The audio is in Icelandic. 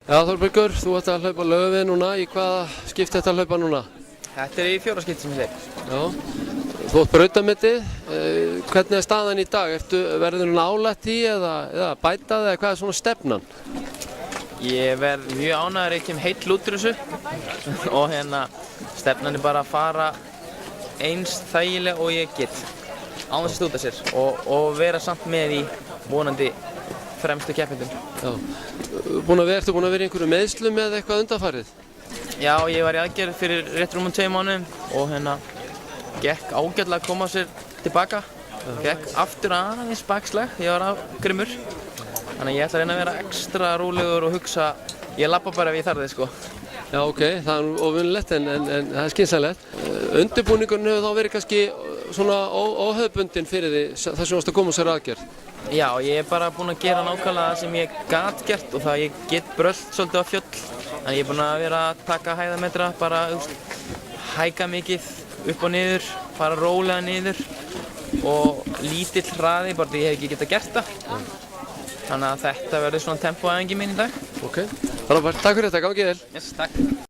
Já, Þorbergur, þú ert að hlaupa Laugaveg núna. Í hvaða skipti þetta að hlaupa núna? Þetta er í 4. skipti sem ég hleyp. Já. Þú átt brautametið. Hvernig er staðan í dag? Verður nálægt í eða bæta það eða hvað er svona stefnan? Ég verð mjög ánægður ef ég kem heill út úr þessu og stefnan er bara að fara eins þægilega og ég get án þess að stúta sér og vera samt með í vonandi fremstu keppendum. Já. Ertu búin að vera í einhverju meiðslum eða eitthvað undanfarið? Já, ég var í aðgerð fyrir rétt rúmum 2 mánuðum og gekk ágætlega að koma sér tilbaka. Gekk aftur aðeins bakslag, ég var grimmur. Þannig að ég ætla að reyna að vera ekstra rólegur og hugsa, ég labba bara ef ég þarf þið sko. Já, ok, það er óvinnilegt en það er skynsamlegt. Undirbúningurinn hefur þá verið kannski svona óhefðbundinn fyrir því þar sem þú varst að koma sér aðgerð? Já, ég er bara búinn að gera nákvæmlega það sem ég gat gert og það ég get brölt svolítið á fjöll. Þannig ég er búinn að vera að taka hæðametra, bara hæka mikið upp og niður, fara rólega niður og lítill hraði, bara því ég hef ekki getað gert það. Þannig að þetta verður svona tempóæfingi mín í dag. Ok, frábært. Takk fyrir þetta, gangi vel. Yes, takk.